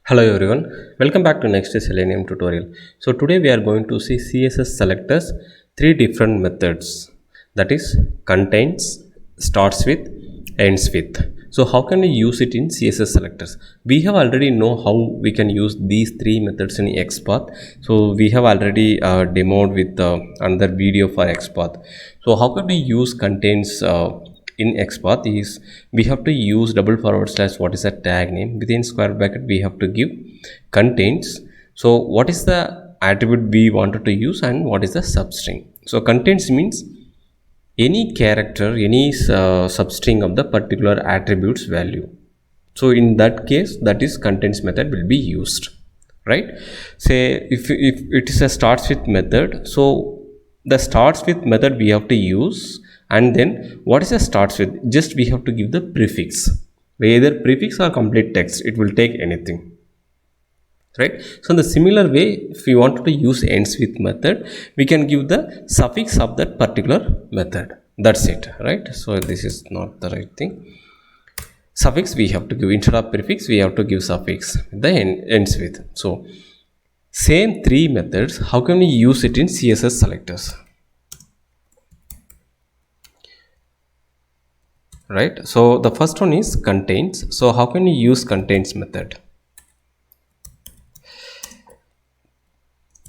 Hello everyone, welcome back to next Selenium tutorial. So today we are going to see CSS selectors, three different methods, that is contains, starts with, ends with. So how can we use it in CSS selectors? We have already know how we can use these three methods in XPath. So we have already demoed with another video for XPath. So how can we use contains in XPath is we have to use double forward slash what is the tag name within square bracket we have to give contains. So what is the attribute we wanted to use and what is the substring. So contains means any character, any substring of the particular attributes value. So in that case, that is contains method will be used, right? Say if it is a starts with method, so the starts with method we have to use, and then what is the starts with, just we have to give the prefix, either prefix or complete text, it will take anything, right? So in the similar way, if we wanted to use ends with method, we can give the suffix of that particular method, that's it, right? So this is not the right thing. Suffix we have to give, instead of prefix we have to give suffix, the ends with. So same three methods, how can we use it in CSS selectors, right? So the first one is contains. So how can we use contains method?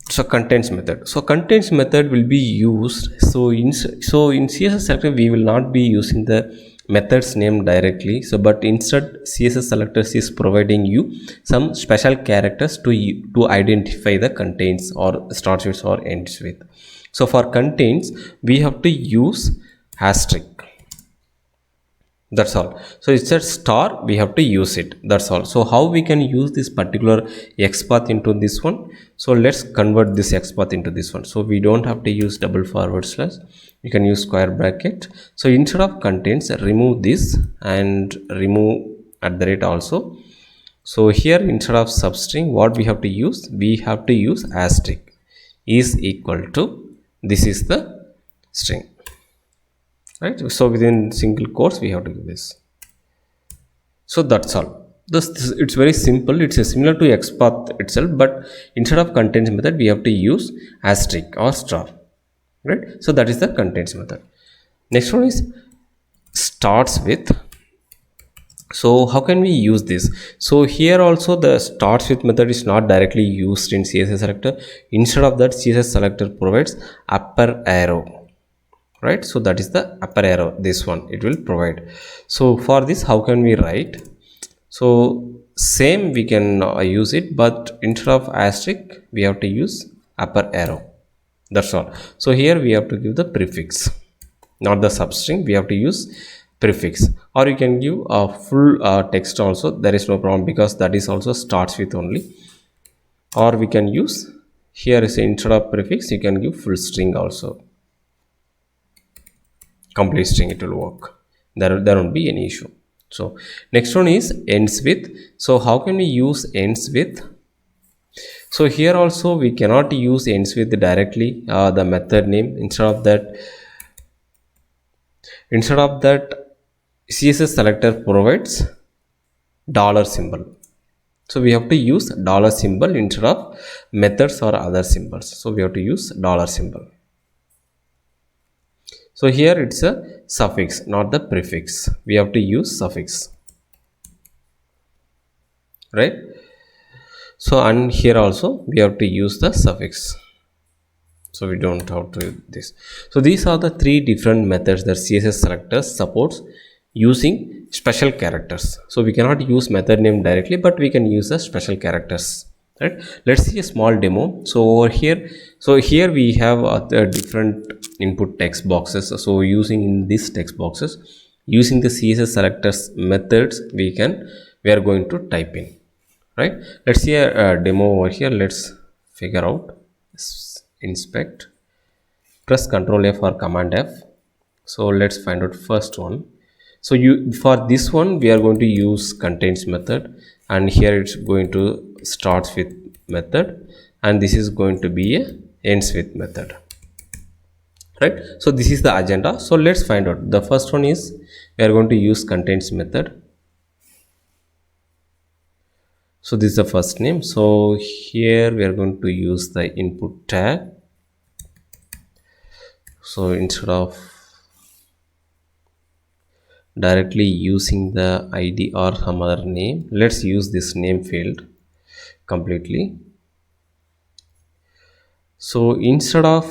So contains method, so contains method will be used. So in CSS selector we will not be using the methods name directly, so but instead CSS selectors is providing you some special characters to identify the contains or starts with or ends with. So for contains we have to use asterisk, that's all. So it's a star, we have to use it, that's all. So how we can use this particular XPath into this one? So let's convert this XPath into this one. So we don't have to use double forward slash, we can use square bracket. So instead of contains, remove this and remove at the rate also. So here instead of substring, what we have to use, we have to use asterisk is equal to, this is the string, right? So within single quotes we have to do this. So that's all. This it's very simple, it's a similar to XPath itself, but instead of contains method we have to use asterisk or star, right? So that is the contains method. Next one is starts with. So how can we use this? So here also the starts with method is not directly used in CSS selector. Instead of that, CSS selector provides upper arrow, right? So that is the upper arrow, this one it will provide. So for this how can we write? So same we can use it, but instead of asterisk we have to use upper arrow, that's all. So here we have to give the prefix, not the substring, we have to use prefix. Or you can give a full text also, there is no problem, because that is also starts with only. Or we can use, here is instead of prefix you can give full string also, complete string, it will work, there won't be any issue. So next one is ends with. So how can we use ends with? So here also we cannot use ends with directly, the method name. Instead of that CSS selector provides dollar symbol, so we have to use dollar symbol instead of methods or other symbols. So we have to use dollar symbol. So here it's a suffix, not the prefix, we have to use suffix, right? So and here also we have to use the suffix, so we don't have to use this. So these are the three different methods that CSS selectors supports using special characters. So we cannot use method name directly, but we can use the special characters, right? Let's see a small demo. So over here, so here we have the different input text boxes. So using in these text boxes, using the CSS selectors methods, we are going to type in, right? Let's see a demo over here. Let's figure out. Inspect, press Ctrl F or Command F. So let's find out first one. So for this one we are going to use contains method, and here it's going to starts with method, and this is going to be a ends with method, right? So this is the agenda. So let's find out. The first one is we are going to use contains method. So this is the first name. So here we are going to use the input tag. So instead of directly using the id or some other name, let's use this name field completely. So instead of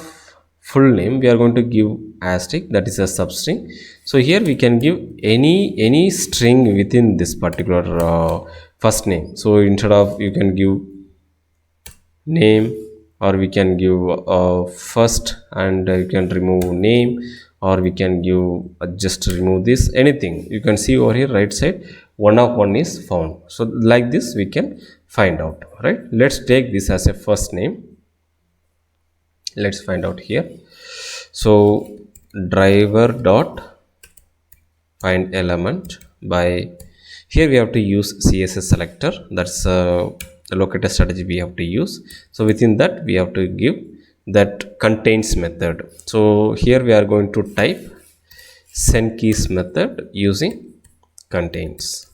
full name, we are going to give asterisk, that is a substring. So here we can give any string within this particular first name. So instead of, you can give name, or we can give first, and you can remove name, or we can give just remove this, anything. You can see over here right side, one is found. So like this we can find out, right? Let's take this as a first name. Let's find out here. So driver dot find element by, here we have to use css selector. That's the locator strategy we have to use. So within that we have to give that contains method. So here we are going to type send keys method using contains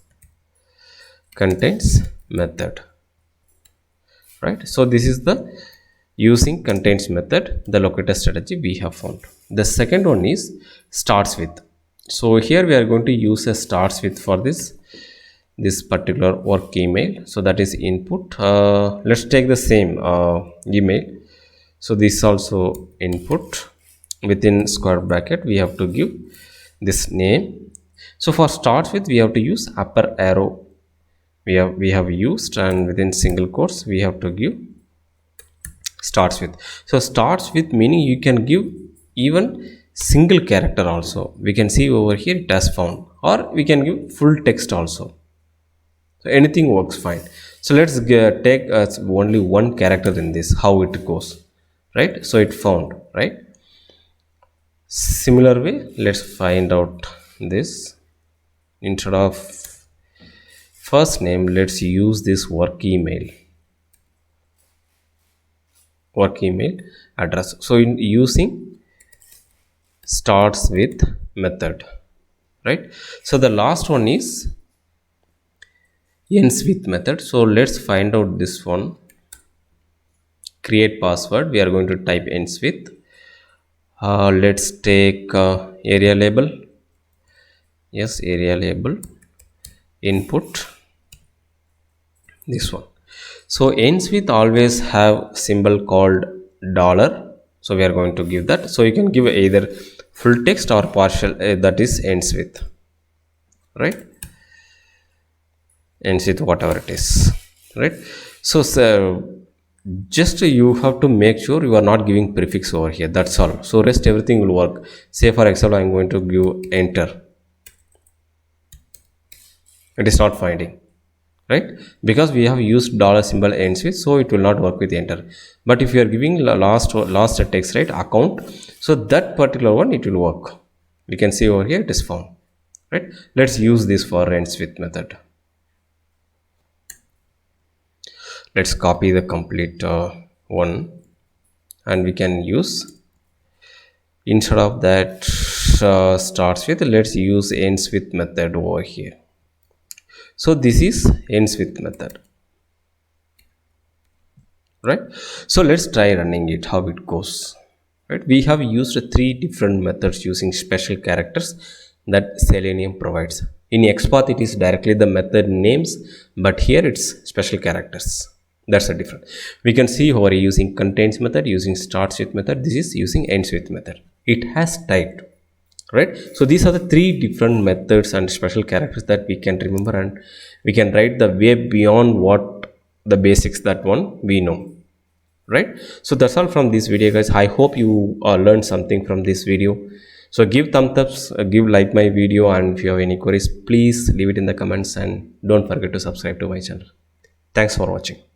method, right? So this is the using contains method, the locator strategy we have found. The second one is starts with. So here we are going to use a starts with for this particular work email. So that is input. Let's take the same email. So this also input, within square bracket we have to give this name. So for starts with, we have to use upper arrow we have used, and within single quotes we have to give starts with. So starts with meaning you can give even single character also. We can see over here it has found, or we can give full text also. So anything works fine. So let's take only one character in this, how it goes, right? So it found, right? Similar way, let's find out this. Instead of first name, let's use this work email address. So in using starts with method, right? So the last one is ends with method. So let's find out this one. Create password, we are going to type ends with. Let's take area label. Yes, area label input, this one. So ends with always have symbol called dollar. So we are going to give that. So you can give either full text or partial, that is ends with, right? Ends with whatever it is, right? So just you have to make sure you are not giving prefix over here, that's all. So rest everything will work. Say for example, I'm going to give enter, it is not finding, right? Because we have used dollar symbol ends with, so it will not work with enter. But if you are giving last text, right, account, so that particular one it will work. We can see over here it is found, right? Let's use this for ends with method. Let's copy the complete one, and we can use, instead of that starts with, let's use ends with method over here. So this is ends with method, right? So let's try running it, how it goes, right? We have used 3 different methods using special characters that Selenium provides. In XPath it is directly the method names, but here it's special characters. That's the difference. We can see over here using contains method, using starts with method, this is using ends with method. It has typed, right? So these are the 3 different methods and special characters that we can remember, and we can write the way beyond what the basics that one we know, right? So that's all from this video, guys. I hope you learned something from this video. So give thumbs ups, give like my video, and if you have any queries, please leave it in the comments, and don't forget to subscribe to my channel. Thanks for watching.